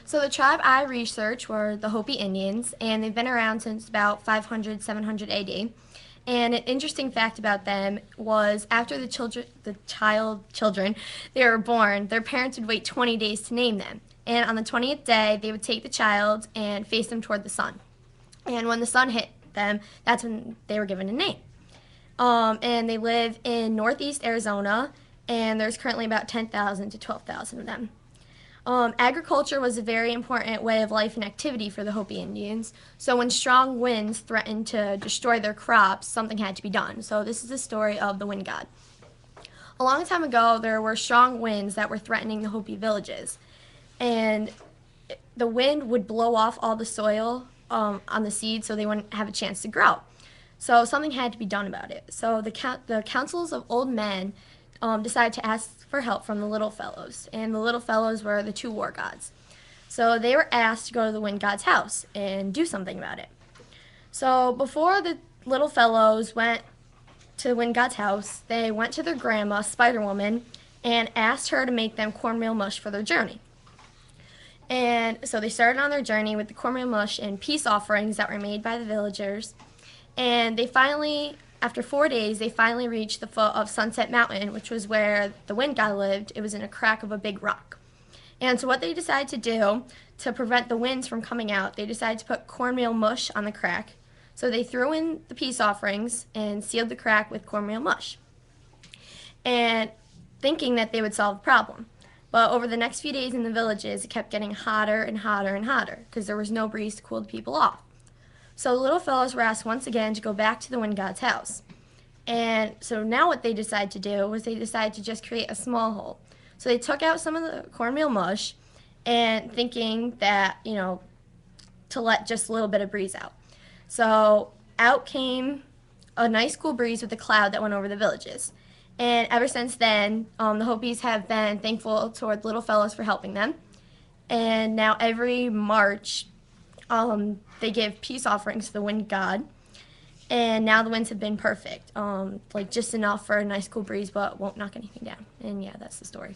So the tribe I researched were the Hopi Indians, and they've been around since about 500, 700 AD. And an interesting fact about them was after children, they were born, their parents would wait 20 days to name them. And on the 20th day, they would take the child and face them toward the sun. And when the sun hit them, that's when they were given a name. And they live in northeast Arizona, and there's currently about 10,000 to 12,000 of them. Agriculture was a very important way of life and activity for the Hopi Indians. So when strong winds threatened to destroy their crops, something had to be done. So this is the story of the wind god. A long time ago, there were strong winds that were threatening the Hopi villages. And the wind would blow off all the soil on the seeds so they wouldn't have a chance to grow. So something had to be done about it. So the councils of old men decided to ask for help from the little fellows, and the little fellows were the two war gods. So they were asked to go to the wind god's house and do something about it. So before the little fellows went to the wind god's house, they went to their grandma, Spider Woman, and asked her to make them cornmeal mush for their journey. And so they started on their journey with the cornmeal mush and peace offerings that were made by the villagers. And they finally, after 4 days, they finally reached the foot of Sunset Mountain, which was where the wind god lived. It was in a crack of a big rock. And so what they decided to do to prevent the winds from coming out, they decided to put cornmeal mush on the crack. So they threw in the peace offerings and sealed the crack with cornmeal mush, and thinking that they would solve the problem. But over the next few days in the villages, it kept getting hotter and hotter and hotter because there was no breeze to cool the people off. So the little fellows were asked once again to go back to the wind god's house. And so now what they decided to do was they decided to just create a small hole. So they took out some of the cornmeal mush and thinking that, to let just a little bit of breeze out. So out came a nice cool breeze with a cloud that went over the villages. And ever since then, the Hopis have been thankful toward little fellows for helping them. And now every March, they give peace offerings to the wind god. And now the winds have been perfect, like just enough for a nice cool breeze, but won't knock anything down. And yeah, that's the story.